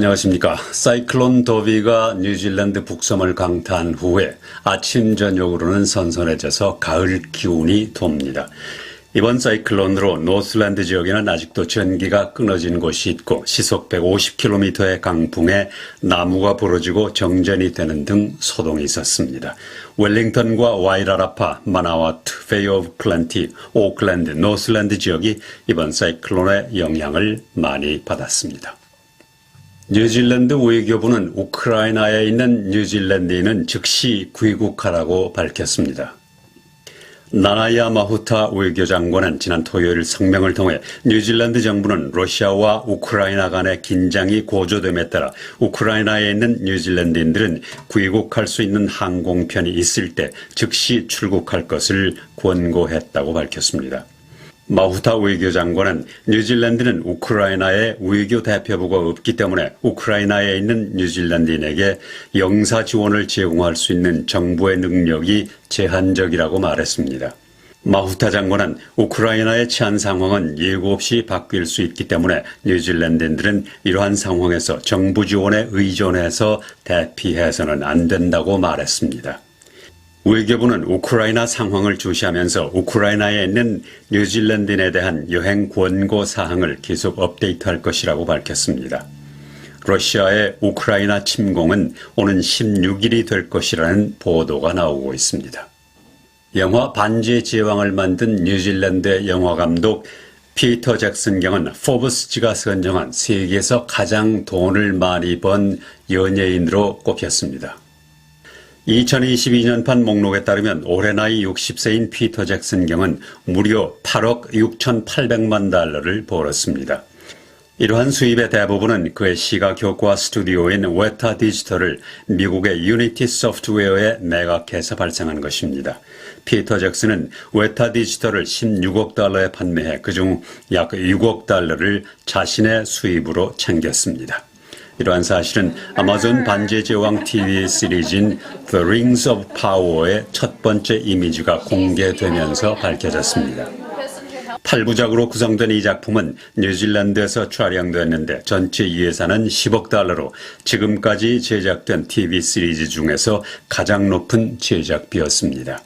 안녕하십니까. 사이클론 더비가 뉴질랜드 북섬을 강타한 후에 아침 저녁으로는 선선해져서 가을 기운이 돕니다. 이번 사이클론으로 노슬랜드 지역에는 아직도 전기가 끊어진 곳이 있고 시속 150km의 강풍에 나무가 부러지고 정전이 되는 등 소동이 있었습니다. 웰링턴과 와이라라파, 마나와투, 베이 오브 플랜티, 오클랜드, 노슬랜드 지역이 이번 사이클론의 영향을 많이 받았습니다. 뉴질랜드 외교부는 우크라이나에 있는 뉴질랜드인은 즉시 귀국하라고 밝혔습니다. 나나야 마후타 외교장관은 지난 토요일 성명을 통해 뉴질랜드 정부는 러시아와 우크라이나 간의 긴장이 고조됨에 따라 우크라이나에 있는 뉴질랜드인들은 귀국할 수 있는 항공편이 있을 때 즉시 출국할 것을 권고했다고 밝혔습니다. 마후타 외교장관은 뉴질랜드는 우크라이나에 외교 대표부가 없기 때문에 우크라이나에 있는 뉴질랜드인에게 영사 지원을 제공할 수 있는 정부의 능력이 제한적이라고 말했습니다. 마후타 장관은 우크라이나의 치안 상황은 예고 없이 바뀔 수 있기 때문에 뉴질랜드인들은 이러한 상황에서 정부 지원에 의존해서 대피해서는 안 된다고 말했습니다. 외교부는 우크라이나 상황을 주시하면서 우크라이나에 있는 뉴질랜드인에 대한 여행 권고 사항을 계속 업데이트할 것이라고 밝혔습니다. 러시아의 우크라이나 침공은 오는 16일이 될 것이라는 보도가 나오고 있습니다. 영화 반지의 제왕을 만든 뉴질랜드의 영화감독 피터 잭슨 경은 포브스지가 선정한 세계에서 가장 돈을 많이 번 연예인으로 꼽혔습니다. 2022년판 목록에 따르면 올해 나이 60세인 피터 잭슨 경은 무려 8억 6,800만 달러를 벌었습니다. 이러한 수입의 대부분은 그의 시각효과 스튜디오인 웨타 디지털을 미국의 유니티 소프트웨어에 매각해서 발생한 것입니다. 피터 잭슨은 웨타 디지털을 16억 달러에 판매해 그중 약 6억 달러를 자신의 수입으로 챙겼습니다. 이러한 사실은 아마존 반지의 제왕 TV 시리즈인 The Rings of Power의 첫 번째 이미지가 공개되면서 밝혀졌습니다. 8부작으로 구성된 이 작품은 뉴질랜드에서 촬영됐는데 전체 예산은 10억 달러로 지금까지 제작된 TV 시리즈 중에서 가장 높은 제작비였습니다.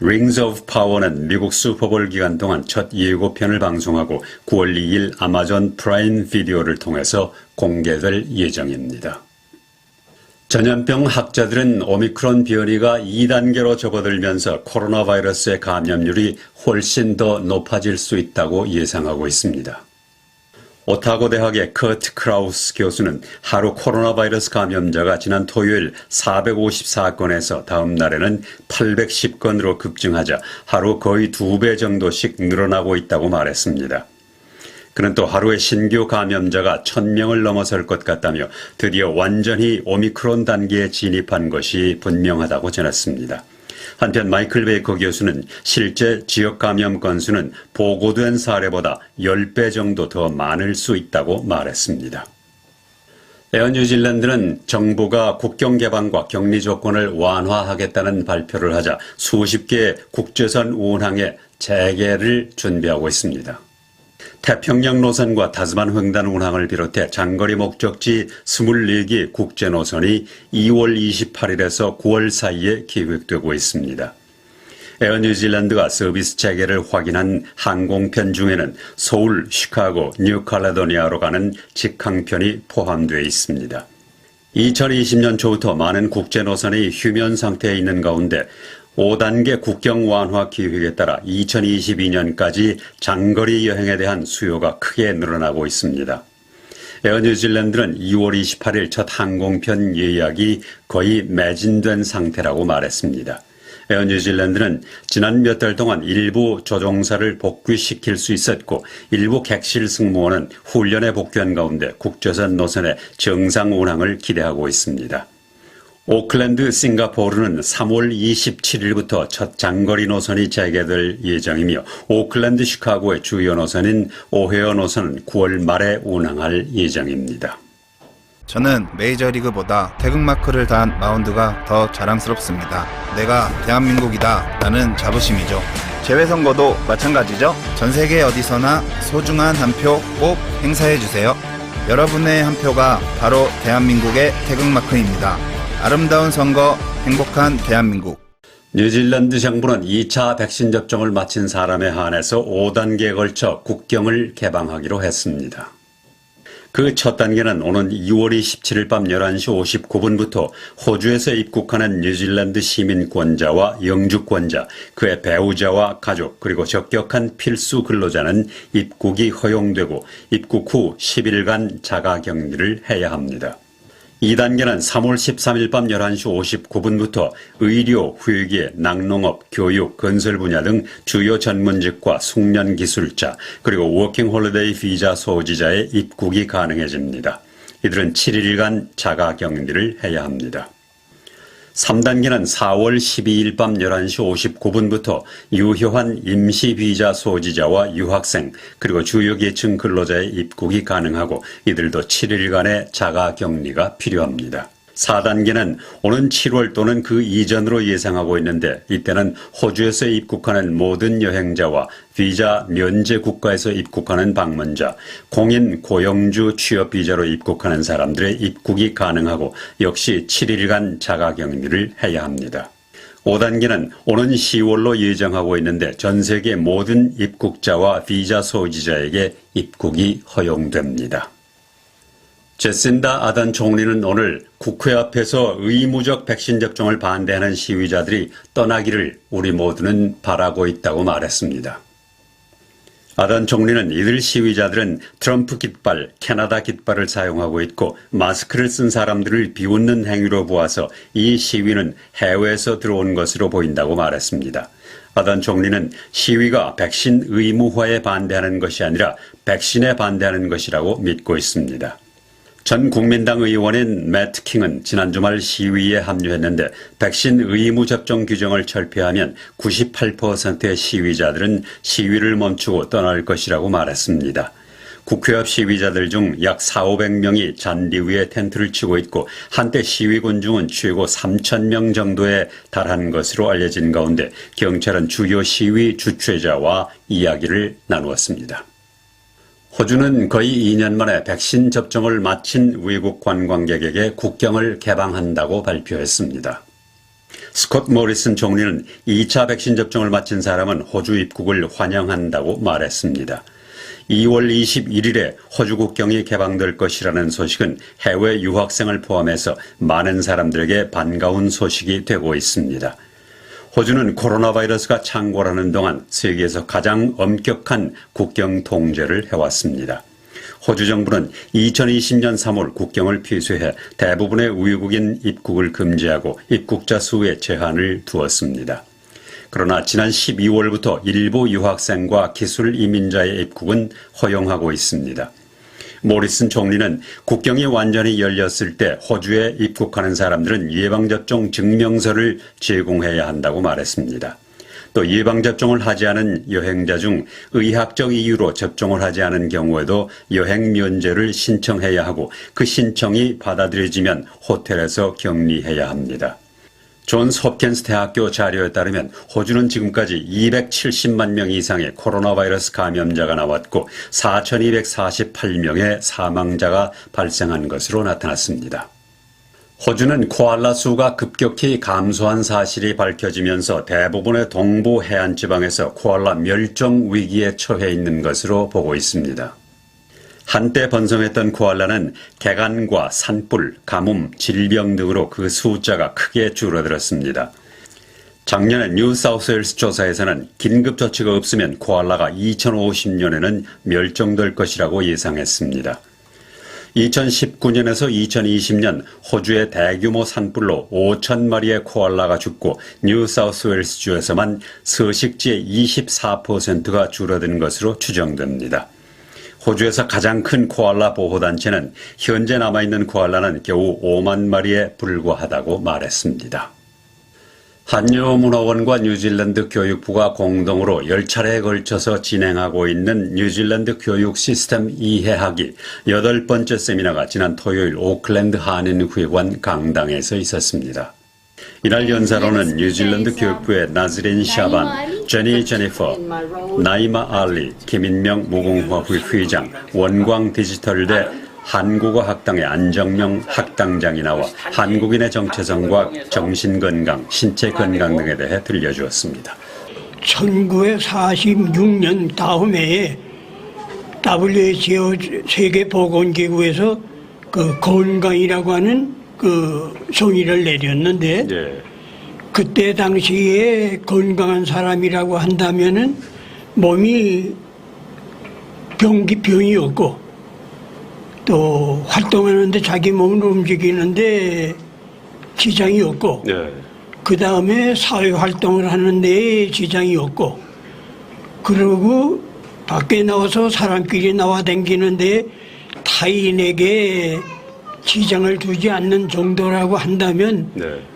Rings of Power는 미국 슈퍼볼 기간 동안 첫 예고편을 방송하고 9월 2일 아마존 프라임 비디오를 통해서 공개될 예정입니다. 전염병 학자들은 오미크론 변이가 2단계로 접어들면서 코로나 바이러스의 감염률이 훨씬 더 높아질 수 있다고 예상하고 있습니다. 오타고 대학의 커트 크라우스 교수는 하루 코로나 바이러스 감염자가 지난 토요일 454건에서 다음 날에는 810건으로 급증하자 하루 거의 2배 정도씩 늘어나고 있다고 말했습니다. 그는 또 하루에 신규 감염자가 1000명을 넘어설 것 같다며 드디어 완전히 오미크론 단계에 진입한 것이 분명하다고 전했습니다. 한편 마이클 베이커 교수는 실제 지역 감염 건수는 보고된 사례보다 10배 정도 더 많을 수 있다고 말했습니다. 에어 뉴질랜드는 정부가 국경 개방과 격리 조건을 완화하겠다는 발표를 하자 수십 개의 국제선 운항의 재개를 준비하고 있습니다. 태평양 노선과 타스만 횡단 운항을 비롯해 장거리 목적지 24개 국제 노선이 2월 28일에서 9월 사이에 계획되고 있습니다. 에어 뉴질랜드가 서비스 재개를 확인한 항공편 중에는 서울, 시카고, 뉴칼레도니아로 가는 직항편이 포함되어 있습니다. 2020년 초부터 많은 국제 노선이 휴면 상태에 있는 가운데 5단계 국경 완화 기획에 따라 2022년까지 장거리 여행에 대한 수요가 크게 늘어나고 있습니다. 에어 뉴질랜드는 2월 28일 첫 항공편 예약이 거의 매진된 상태라고 말했습니다. 에어 뉴질랜드는 지난 몇 달 동안 일부 조종사를 복귀시킬 수 있었고 일부 객실 승무원은 훈련에 복귀한 가운데 국제선 노선의 정상 운항을 기대하고 있습니다. 오클랜드, 싱가포르는 3월 27일부터 첫 장거리 노선이 재개될 예정이며 오클랜드, 시카고의 주요 노선인 오헤어 노선은 9월 말에 운항할 예정입니다. 저는 메이저리그보다 태극마크를 단 마운드가 더 자랑스럽습니다. 내가 대한민국이다 라는 자부심이죠. 재외선거도 마찬가지죠. 전세계 어디서나 소중한 한 표 꼭 행사해주세요. 여러분의 한 표가 바로 대한민국의 태극마크입니다. 아름다운 선거, 행복한 대한민국. 뉴질랜드 정부는 2차 백신 접종을 마친 사람에 한해서 5단계에 걸쳐 국경을 개방하기로 했습니다. 그 첫 단계는 오는 2월 27일 밤 11시 59분부터 호주에서 입국하는 뉴질랜드 시민권자와 영주권자, 그의 배우자와 가족, 그리고 적격한 필수 근로자는 입국이 허용되고 입국 후 10일간 자가격리를 해야 합니다. 2단계는 3월 13일 밤 11시 59분부터 의료, 회계, 낙농업, 교육, 건설 분야 등 주요 전문직과 숙련 기술자, 그리고 워킹 홀리데이 비자 소지자의 입국이 가능해집니다. 이들은 7일간 자가 격리를 해야 합니다. 3단계는 4월 12일 밤 11시 59분부터 유효한 임시 비자 소지자와 유학생, 그리고 주요 계층 근로자의 입국이 가능하고 이들도 7일간의 자가 격리가 필요합니다. 4단계는 오는 7월 또는 그 이전으로 예상하고 있는데 이때는 호주에서 입국하는 모든 여행자와 비자 면제 국가에서 입국하는 방문자, 공인 고용주 취업 비자로 입국하는 사람들의 입국이 가능하고 역시 7일간 자가격리를 해야 합니다. 5단계는 오는 10월로 예정하고 있는데 전 세계 모든 입국자와 비자 소지자에게 입국이 허용됩니다. 제신다 아던 총리는 오늘 국회 앞에서 의무적 백신 접종을 반대하는 시위자들이 떠나기를 우리 모두는 바라고 있다고 말했습니다. 아던 총리는 이들 시위자들은 트럼프 깃발, 캐나다 깃발을 사용하고 있고 마스크를 쓴 사람들을 비웃는 행위로 보아서 이 시위는 해외에서 들어온 것으로 보인다고 말했습니다. 아던 총리는 시위가 백신 의무화에 반대하는 것이 아니라 백신에 반대하는 것이라고 믿고 있습니다. 전 국민당 의원인 매트 킹은 지난 주말 시위에 합류했는데 백신 의무 접종 규정을 철폐하면 98%의 시위자들은 시위를 멈추고 떠날 것이라고 말했습니다. 국회 앞 시위자들 중 약 400~500명이 잔디 위에 텐트를 치고 있고 한때 시위 군중은 최고 3,000명 정도에 달한 것으로 알려진 가운데 경찰은 주요 시위 주최자와 이야기를 나누었습니다. 호주는 거의 2년 만에 백신 접종을 마친 외국 관광객에게 국경을 개방한다고 발표했습니다. 스콧 모리슨 총리는 2차 백신 접종을 마친 사람은 호주 입국을 환영한다고 말했습니다. 2월 21일에 호주 국경이 개방될 것이라는 소식은 해외 유학생을 포함해서 많은 사람들에게 반가운 소식이 되고 있습니다. 호주는 코로나 바이러스가 창궐하는 동안 세계에서 가장 엄격한 국경 통제를 해왔습니다. 호주 정부는 2020년 3월 국경을 폐쇄해 대부분의 외국인 입국을 금지하고 입국자 수에 제한을 두었습니다. 그러나 지난 12월부터 일부 유학생과 기술 이민자의 입국은 허용하고 있습니다. 모리슨 총리는 국경이 완전히 열렸을 때 호주에 입국하는 사람들은 예방접종 증명서를 제공해야 한다고 말했습니다. 또 예방접종을 하지 않은 여행자 중 의학적 이유로 접종을 하지 않은 경우에도 여행 면제를 신청해야 하고 그 신청이 받아들여지면 호텔에서 격리해야 합니다. 존스 홉킨스 대학교 자료에 따르면 호주는 지금까지 270만 명 이상의 코로나 바이러스 감염자가 나왔고 4,248명의 사망자가 발생한 것으로 나타났습니다. 호주는 코알라 수가 급격히 감소한 사실이 밝혀지면서 대부분의 동부 해안 지방에서 코알라 멸종 위기에 처해 있는 것으로 보고 있습니다. 한때 번성했던 코알라는 개간과 산불, 가뭄, 질병 등으로 그 숫자가 크게 줄어들었습니다. 작년에 뉴사우스웨일스 조사에서는 긴급 조치가 없으면 코알라가 2050년에는 멸종될 것이라고 예상했습니다. 2019년에서 2020년 호주의 대규모 산불로 5,000마리의 코알라가 죽고 뉴사우스웨일스 주에서만 서식지의 24%가 줄어든 것으로 추정됩니다. 호주에서 가장 큰 코알라 보호단체는 현재 남아있는 코알라는 겨우 5만 마리에 불과하다고 말했습니다. 한유문화원과 뉴질랜드 교육부가 공동으로 10차례에 걸쳐서 진행하고 있는 뉴질랜드 교육 시스템 이해하기 8번째 세미나가 지난 토요일 오클랜드 한인회관 강당에서 있었습니다. 이날 연사로는 뉴질랜드 교육부의 나즈린 샤반, 제니 제니퍼, 나이마 알리, 김인명 무공화회 회장, 원광 디지털대 한국어 학당의 안정명 학당장이 나와 한국인의 정체성과 정신건강, 신체 건강 등에 대해 들려주었습니다. 1946년 다음 해에 WHO 세계보건기구에서 그 건강이라고 하는 그 송이를 내렸는데 그때 당시에 건강한 사람이라고 한다면은 몸이 병이 없고 또 활동하는데 자기 몸을 움직이는데 지장이 없고 그 다음에 사회활동을 하는데 지장이 없고 그리고 밖에 나와서 사람끼리 나와 다니는데 타인에게 지장을 두지 않는 정도라고 한다면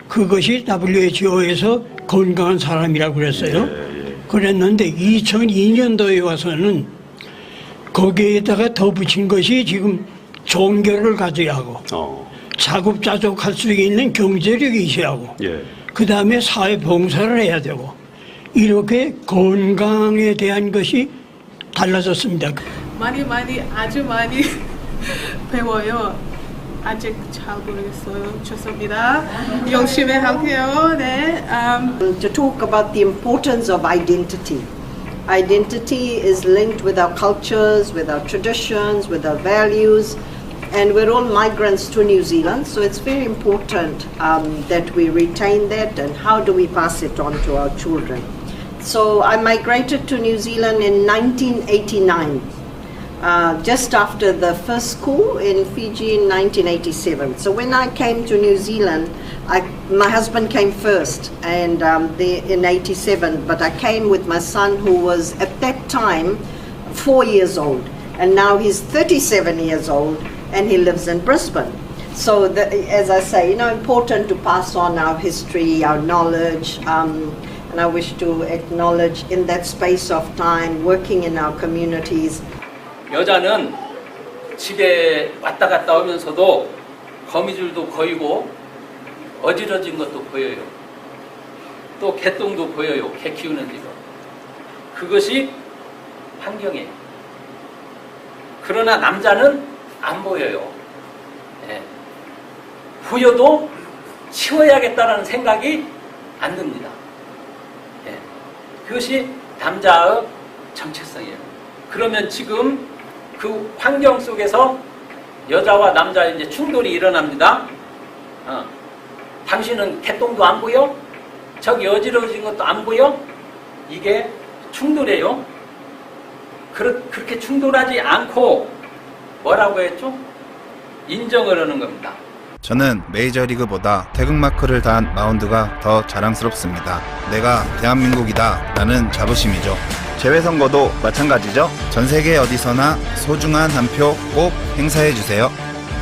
그것이 WHO에서 건강한 사람이라고 그랬어요. 그랬는데 2002년도에 와서는 거기에다가 더 붙인 것이 지금 종교를 가져야 하고 자급자족할 수 있는 경제력이 있어야 하고 그 다음에 사회봉사를 해야 되고 이렇게 건강에 대한 것이 달라졌습니다. 아주 많이 배워요. 아직 잘 모르겠어요. 죄송합니다. 열심히 할게요. 네. To talk about the importance of identity. Identity is linked with our cultures, with our traditions, with our values, and we're all migrants to New Zealand, so it's very important that we retain that, and how do we pass it on to our children. So I migrated to New Zealand in 1989. Just after the first coup in Fiji in 1987. So when I came to New Zealand, my husband came first and in 87, but I came with my son who was at that time 4 years old, and now he's 37 years old and he lives in Brisbane. So as I say, important to pass on our history, our knowledge, and I wish to acknowledge in that space of time, working in our communities. 여자는 집에 왔다 갔다 오면서도 거미줄도 보이고 어지러진 것도 보여요. 또 개똥도 보여요. 개 키우는 집은. 그것이 환경이에요. 그러나 남자는 안 보여요. 보여도 치워야겠다는 생각이 안 듭니다. 그것이 남자의 정체성이에요. 그러면 지금 그 환경 속에서 여자와 남자의 이제 충돌이 일어납니다. 당신은 개똥도 안 보여? 저기 어지러진 것도 안 보여? 이게 충돌이에요. 그렇게 충돌하지 않고 뭐라고 했죠? 인정을 하는 겁니다. 저는 메이저리그보다 태극마크를 단 마운드가 더 자랑스럽습니다. 내가 대한민국이다 라는 자부심이죠. 재외선거도 마찬가지죠. 전세계 어디서나 소중한 한 표 꼭 행사해주세요.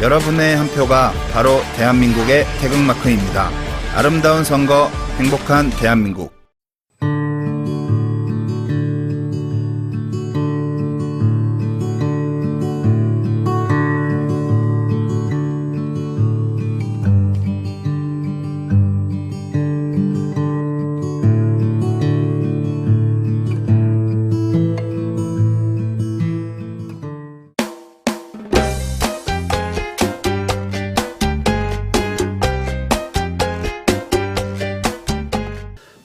여러분의 한 표가 바로 대한민국의 태극마크입니다. 아름다운 선거, 행복한 대한민국.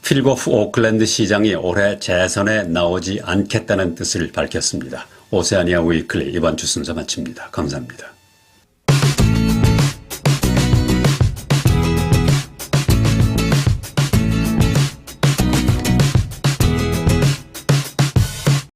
필고프 오클랜드 시장이 올해 재선에 나오지 않겠다는 뜻을 밝혔습니다. 오세아니아 위클리 이번 주 순서 마칩니다. 감사합니다.